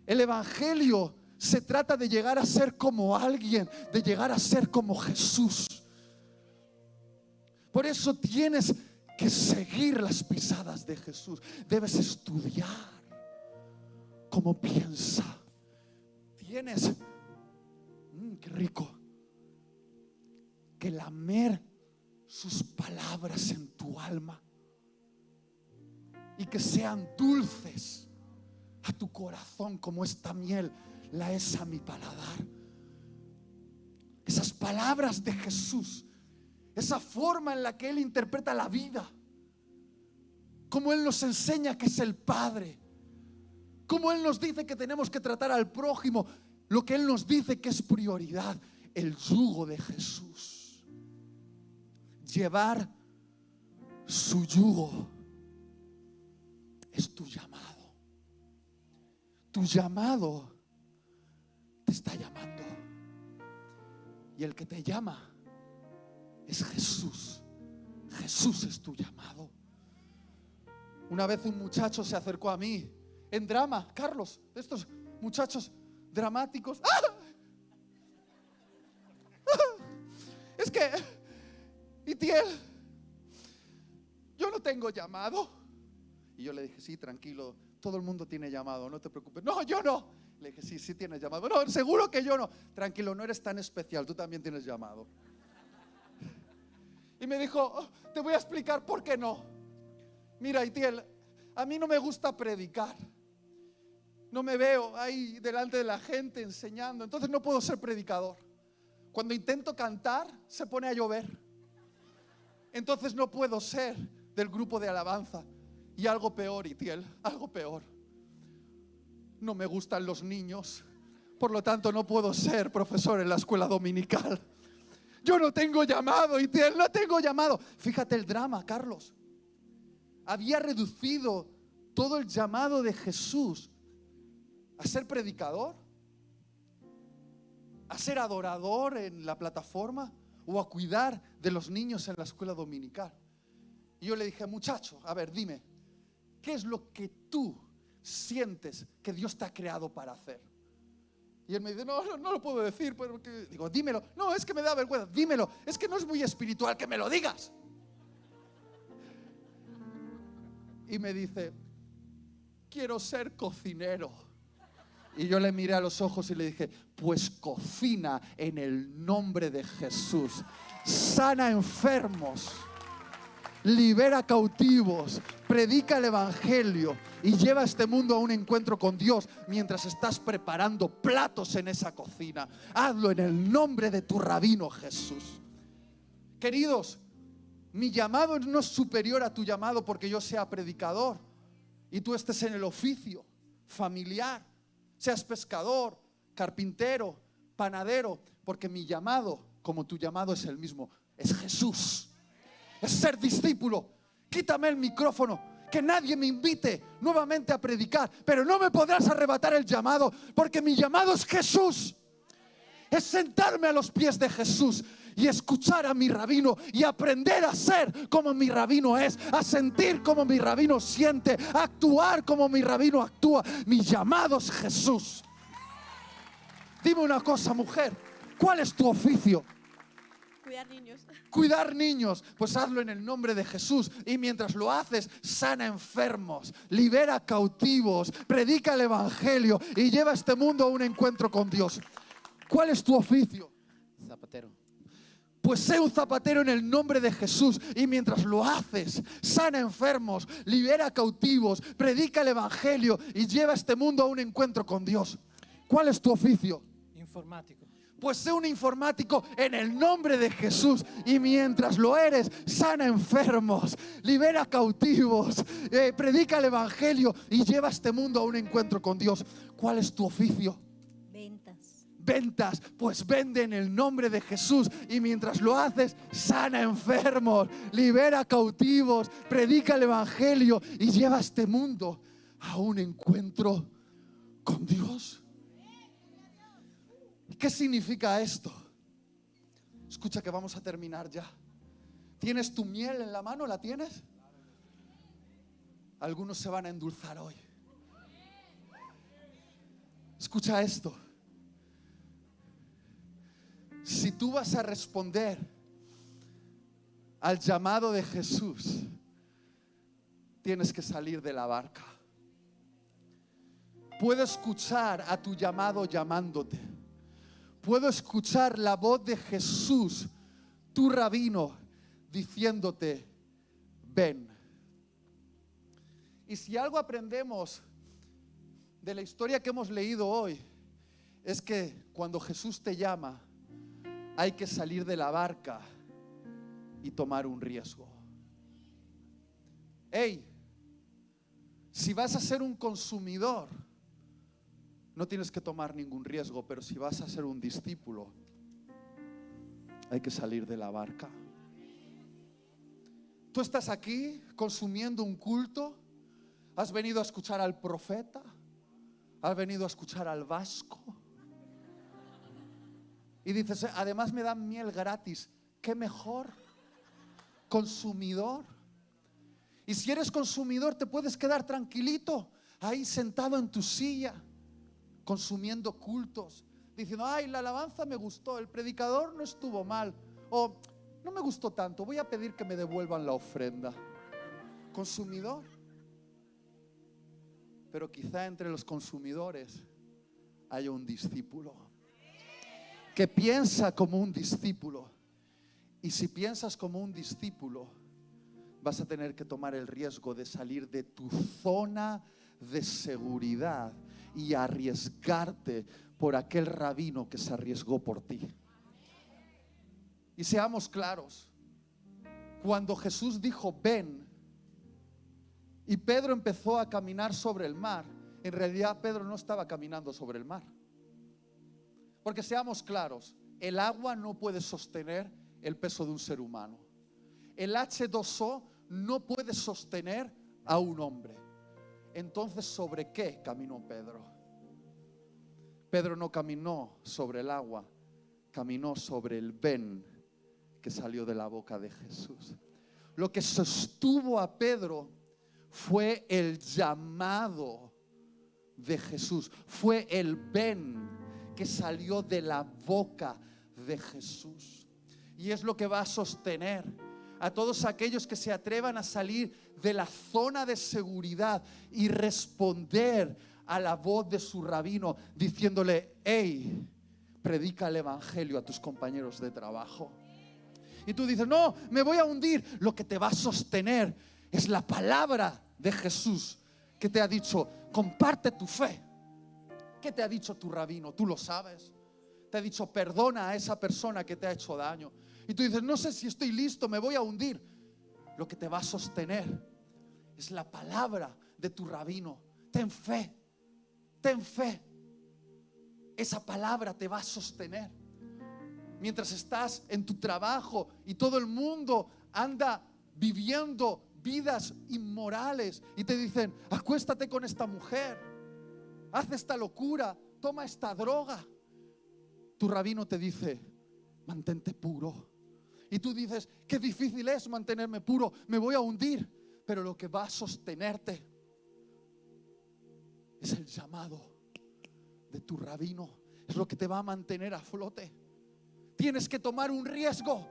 El evangelio se trata de llegar a ser como alguien, de llegar a ser como Jesús. Por eso tienes que seguir las pisadas de Jesús. Debes estudiar cómo piensa. Tienes, qué rico, que lamer sus palabras en tu alma, y que sean dulces a tu corazón como esta miel la es a mi paladar. Esas palabras de Jesús, esa forma en la que Él interpreta la vida, como Él nos enseña que es el Padre, como Él nos dice que tenemos que tratar al prójimo, lo que Él nos dice que es prioridad, el yugo de Jesús. Llevar su yugo es tu llamado. Tu llamado te está llamando, y el que te llama es Jesús. Jesús es tu llamado. Una vez un muchacho se acercó a mí en drama, Carlos, de estos muchachos dramáticos. ¡Ah! ¡Ah! Es que, Itiel, yo no tengo llamado. Y yo le dije, sí, tranquilo, todo el mundo tiene llamado, no te preocupes. No, yo no. Le dije, sí, sí tienes llamado. No, seguro que yo no. Tranquilo, no eres tan especial, tú también tienes llamado. Y me dijo, oh, te voy a explicar por qué no. Mira, Itiel, a mí no me gusta predicar. No me veo ahí delante de la gente enseñando, entonces no puedo ser predicador. Cuando intento cantar, se pone a llover. Entonces no puedo ser del grupo de alabanza. Y algo peor, Itiel, algo peor, no me gustan los niños, por lo tanto no puedo ser profesor en la escuela dominical. Yo no tengo llamado, Itiel, no tengo llamado. Fíjate el drama, Carlos. Había reducido todo el llamado de Jesús a ser predicador, a ser adorador en la plataforma, o a cuidar de los niños en la escuela dominical. Y yo le dije, muchacho, a ver, dime, ¿qué es lo que tú sientes que Dios te ha creado para hacer? Y él me dice, no lo puedo decir, pero digo, dímelo. No, es que me da vergüenza, dímelo. Es que no es muy espiritual que me lo digas. Y me dice, quiero ser cocinero. Y yo le miré a los ojos y le dije, pues cocina en el nombre de Jesús. Sana enfermos, libera cautivos, predica el evangelio y lleva a este mundo a un encuentro con Dios mientras estás preparando platos en esa cocina. Hazlo en el nombre de tu rabino Jesús. Queridos, mi llamado no es superior a tu llamado porque yo sea predicador y tú estés en el oficio familiar, seas pescador, carpintero, panadero, porque mi llamado, como tu llamado, es el mismo, es Jesús. Es ser discípulo. Quítame el micrófono, que nadie me invite nuevamente a predicar, pero no me podrás arrebatar el llamado, porque mi llamado es Jesús. Es sentarme a los pies de Jesús y escuchar a mi rabino y aprender a ser como mi rabino es, a sentir como mi rabino siente, a actuar como mi rabino actúa. Mi llamado es Jesús. Dime una cosa, mujer, ¿cuál es tu oficio? Cuidar niños. Cuidar niños, pues hazlo en el nombre de Jesús. Y mientras lo haces, sana enfermos, libera cautivos, predica el evangelio y lleva a este mundo a un encuentro con Dios. ¿Cuál es tu oficio? Zapatero. Pues sé un zapatero en el nombre de Jesús. Y mientras lo haces, sana enfermos, libera cautivos, predica el evangelio y lleva a este mundo a un encuentro con Dios. ¿Cuál es tu oficio? Informático. Pues sé un informático en el nombre de Jesús. Y mientras lo eres, sana enfermos, libera cautivos, predica el evangelio y lleva a este mundo a un encuentro con Dios. ¿Cuál es tu oficio? Ventas, pues vende en el nombre de Jesús. Y mientras lo haces, sana enfermos, libera cautivos, predica el evangelio y lleva a este mundo a un encuentro con Dios. ¿Qué significa esto? Escucha que vamos a terminar ya. ¿Tienes tu miel en la mano? ¿La tienes? Algunos se van a endulzar hoy. Escucha esto. Si tú vas a responder al llamado de Jesús, tienes que salir de la barca. Puedo escuchar a tu llamado llamándote. Puedo escuchar la voz de Jesús, tu rabino, diciéndote, ven. Y si algo aprendemos de la historia que hemos leído hoy, es que cuando Jesús te llama, hay que salir de la barca y tomar un riesgo. Hey, si vas a ser un consumidor, no tienes que tomar ningún riesgo, pero si vas a ser un discípulo, hay que salir de la barca. Tú estás aquí consumiendo un culto, has venido a escuchar al profeta, has venido a escuchar al vasco. Y dices, además me dan miel gratis. ¿Qué mejor? Consumidor. Y si eres consumidor, te puedes quedar tranquilito, ahí sentado en tu silla, consumiendo cultos, diciendo, ay, la alabanza me gustó, el predicador no estuvo mal, o no me gustó tanto, voy a pedir que me devuelvan la ofrenda. Consumidor. Pero quizá entre los consumidores haya un discípulo que piensa como un discípulo. Y si piensas como un discípulo, vas a tener que tomar el riesgo de salir de tu zona de seguridad y arriesgarte por aquel rabino que se arriesgó por ti. Y seamos claros, cuando Jesús dijo ven y Pedro empezó a caminar sobre el mar, en realidad Pedro no estaba caminando sobre el mar. Porque seamos claros, el agua no puede sostener el peso de un ser humano. El H2O no puede sostener a un hombre. Entonces, ¿sobre qué caminó Pedro? Pedro no caminó sobre el agua, caminó sobre el ven que salió de la boca de Jesús. Lo que sostuvo a Pedro fue el llamado de Jesús, fue el ven que salió de la boca de Jesús. Y es lo que va a sostener a todos aquellos que se atrevan a salir de la zona de seguridad y responder a la voz de su rabino diciéndole, hey, predica el evangelio a tus compañeros de trabajo. Y tú dices, no, me voy a hundir. Lo que te va a sostener es la palabra de Jesús que te ha dicho, comparte tu fe. ¿Qué te ha dicho tu rabino? Tú lo sabes. Te ha dicho, perdona a esa persona que te ha hecho daño. Y tú dices, no sé si estoy listo, me voy a hundir. Lo que te va a sostener es la palabra de tu rabino. Ten fe, ten fe. Esa palabra te va a sostener. Mientras estás en tu trabajo y todo el mundo anda viviendo vidas inmorales y te dicen: acuéstate con esta mujer, haz esta locura, toma esta droga. Tu rabino te dice: mantente puro. Y tú dices: qué difícil es mantenerme puro, me voy a hundir. Pero lo que va a sostenerte es el llamado de tu rabino. Es lo que te va a mantener a flote. Tienes que tomar un riesgo.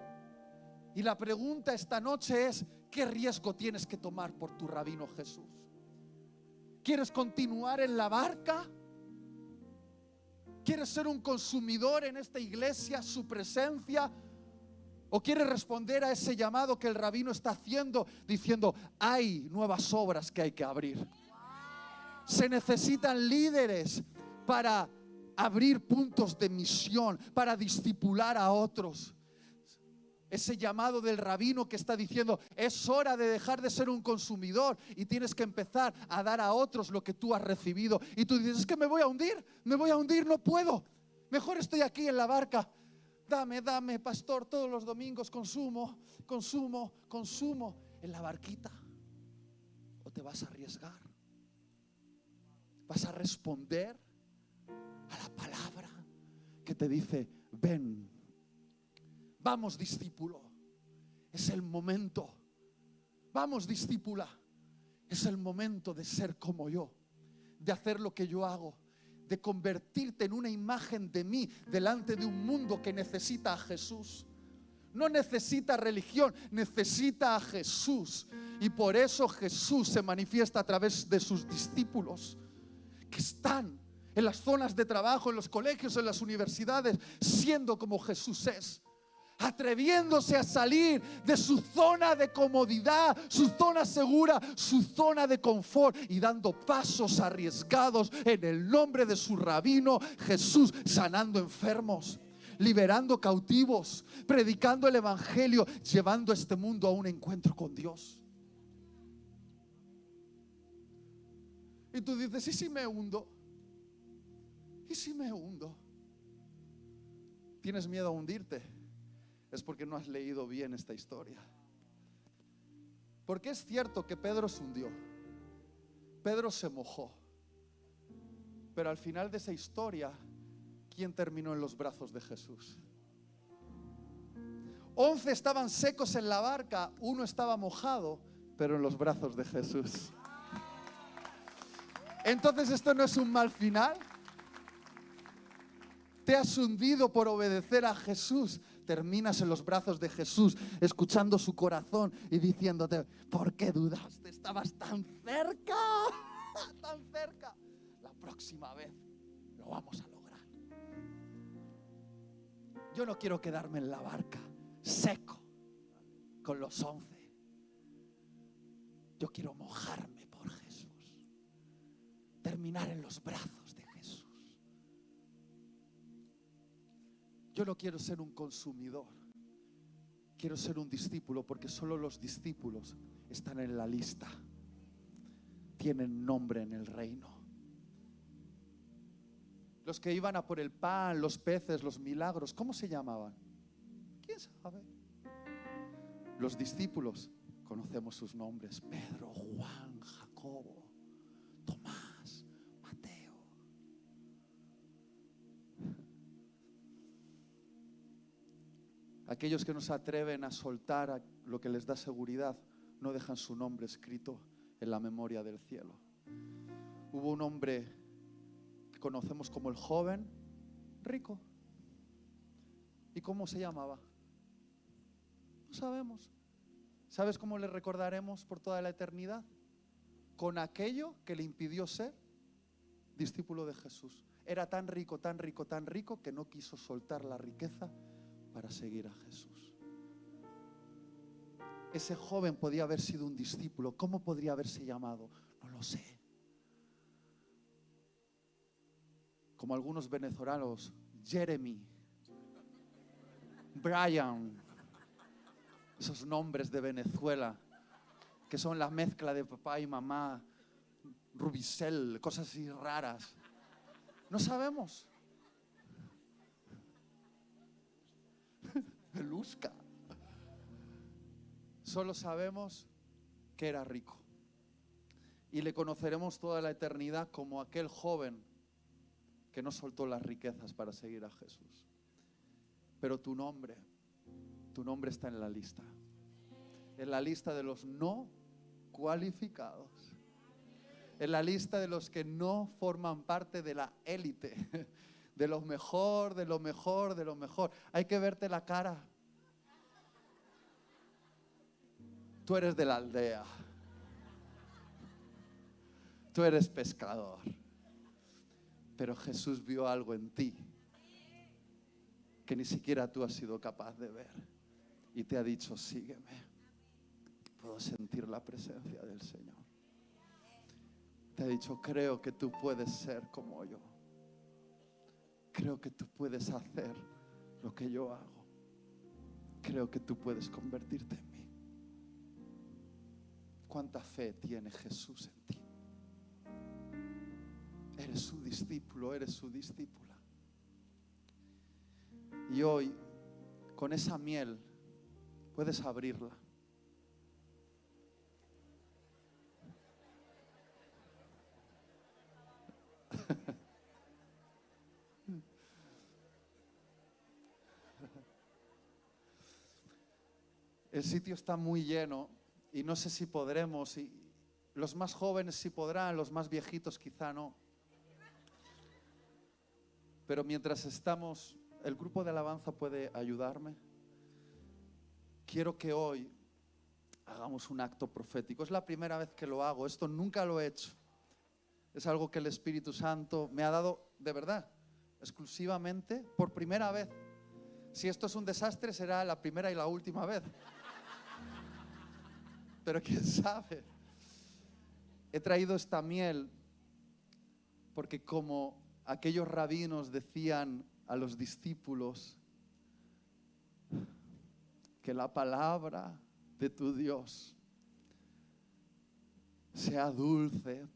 Y la pregunta esta noche es: ¿qué riesgo tienes que tomar por tu rabino Jesús? ¿Quieres continuar en la barca? ¿Quieres ser un consumidor en esta iglesia, su presencia? ¿O quieres responder a ese llamado que el rabino está haciendo, diciendo: hay nuevas obras que hay que abrir? Se necesitan líderes para abrir puntos de misión, para discipular a otros. Ese llamado del rabino que está diciendo: es hora de dejar de ser un consumidor y tienes que empezar a dar a otros lo que tú has recibido. Y tú dices: es que me voy a hundir, no puedo. Mejor estoy aquí en la barca. Dame, pastor, todos los domingos consumo en la barquita. ¿O te vas a arriesgar? ¿Vas a responder a la palabra que te dice: ven, vamos, discípulo, es el momento, vamos, discípula, es el momento de ser como yo, de hacer lo que yo hago, de convertirte en una imagen de mí delante de un mundo que necesita a Jesús? No necesita religión, necesita a Jesús. Y por eso Jesús se manifiesta a través de sus discípulos, que están en las zonas de trabajo, en los colegios, en las universidades, siendo como Jesús es, atreviéndose a salir de su zona de comodidad, su zona segura, su zona de confort, y dando pasos arriesgados en el nombre de su rabino Jesús, sanando enfermos, liberando cautivos, predicando el evangelio, llevando a este mundo a un encuentro con Dios. Y tú dices: ¿y si me hundo? ¿Y si me hundo? ¿Tienes miedo a hundirte? Es porque no has leído bien esta historia. Porque es cierto que Pedro se hundió, Pedro se mojó, pero al final de esa historia, ¿quién terminó en los brazos de Jesús? 11 estaban secos en la barca, uno estaba mojado, pero en los brazos de Jesús. Entonces, ¿esto no es un mal final? Te has hundido por obedecer a Jesús. Terminas en los brazos de Jesús, escuchando su corazón y diciéndote: ¿por qué dudaste? Estabas tan cerca, tan cerca. La próxima vez lo vamos a lograr. Yo no quiero quedarme en la barca seco con los 11. Yo quiero mojarme por Jesús, terminar en los brazos de Jesús. Yo no quiero ser un consumidor, quiero ser un discípulo, porque solo los discípulos están en la lista, tienen nombre en el reino. Los que iban a por el pan, los peces, los milagros, ¿cómo se llamaban? ¿Quién sabe? Los discípulos conocemos sus nombres: Pedro, Juan, Jacobo, Tomás, Mateo. Aquellos que no se atreven a soltar lo que les da seguridad, no dejan su nombre escrito en la memoria del cielo. Hubo un hombre que conocemos como el joven rico. ¿Y cómo se llamaba? No sabemos. ¿Sabes cómo le recordaremos por toda la eternidad? Con aquello que le impidió ser discípulo de Jesús. Era tan rico, tan rico, tan rico, que no quiso soltar la riqueza para seguir a Jesús. Ese joven podía haber sido un discípulo. ¿Cómo podría haberse llamado? No lo sé. Como algunos venezolanos: Jeremy, Brian, esos nombres de Venezuela que son la mezcla de papá y mamá, Rubicel, cosas así raras. No sabemos. Belusca. Solo sabemos que era rico. Y le conoceremos toda la eternidad como aquel joven que no soltó las riquezas para seguir a Jesús. Pero tu nombre está en la lista de los no cualificados, en la lista de los que no forman parte de la élite, de lo mejor, de lo mejor, de lo mejor. Hay que verte la cara. Tú eres de la aldea, tú eres pescador, pero Jesús vio algo en ti que ni siquiera tú has sido capaz de ver y te ha dicho: sígueme. Puedo sentir la presencia del Señor. Te ha dicho: creo que tú puedes ser como yo, creo que tú puedes hacer lo que yo hago, creo que tú puedes convertirte en mí. ¿Cuánta fe tiene Jesús en ti? Eres su discípulo, eres su discípula. Y hoy, con esa miel, puedes abrirla. El sitio está muy lleno y no sé si podremos, y los más jóvenes sí podrán, los más viejitos quizá no. Pero mientras estamos, el grupo de alabanza puede ayudarme. Quiero que hoy hagamos un acto profético. Es la primera vez que lo hago, esto nunca lo he hecho. Es algo que el Espíritu Santo me ha dado, de verdad, exclusivamente, por primera vez. Si esto es un desastre, será la primera y la última vez. Pero quién sabe. He traído esta miel porque, como aquellos rabinos decían a los discípulos, que la palabra de tu Dios sea dulce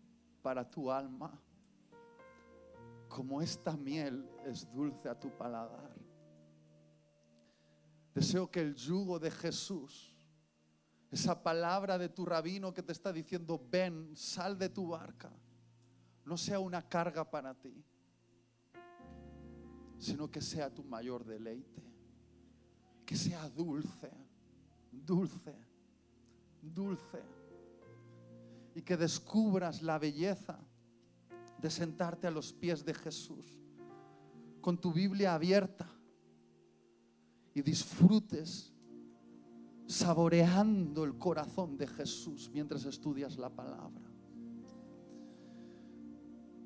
para tu alma, como esta miel es dulce a tu paladar. Deseo que el yugo de Jesús, esa palabra de tu rabino que te está diciendo: ven, sal de tu barca, no sea una carga para ti, sino que sea tu mayor deleite, que sea dulce, dulce, dulce, y que descubras la belleza de sentarte a los pies de Jesús con tu Biblia abierta y disfrutes saboreando el corazón de Jesús mientras estudias la palabra.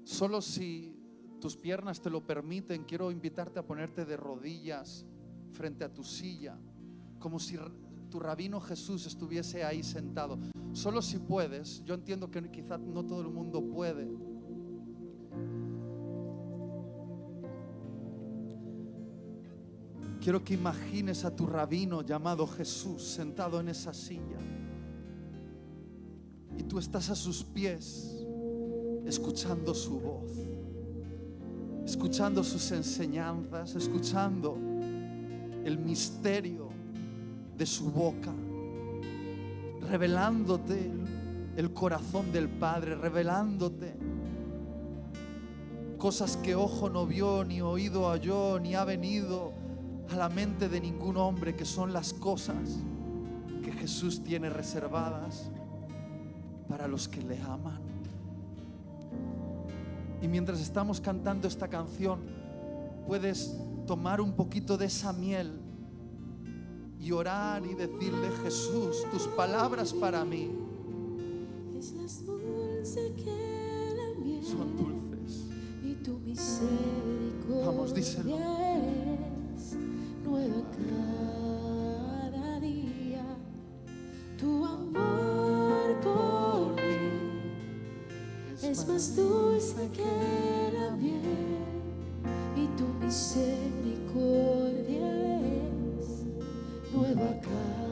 Solo si tus piernas te lo permiten, quiero invitarte a ponerte de rodillas frente a tu silla, como si tu rabino Jesús estuviese ahí sentado. Solo si puedes. Yo entiendo que quizás no todo el mundo puede. Quiero que imagines a tu rabino llamado Jesús sentado en esa silla, y tú estás a sus pies escuchando su voz, escuchando sus enseñanzas, escuchando el misterio de su boca, revelándote el corazón del Padre, revelándote cosas que ojo no vio, ni oído oyó, ni ha venido a la mente de ningún hombre, que son las cosas que Jesús tiene reservadas para los que le aman. Y mientras estamos cantando esta canción, puedes tomar un poquito de esa miel y orar y decirle: Jesús, tus palabras para mí Es más dulce que la miel, son dulces. y tu misericordia Vamos, díselo. es nueva cada día. Tu amor por mí es más dulce que la miel, y tu misericordia es nueva cada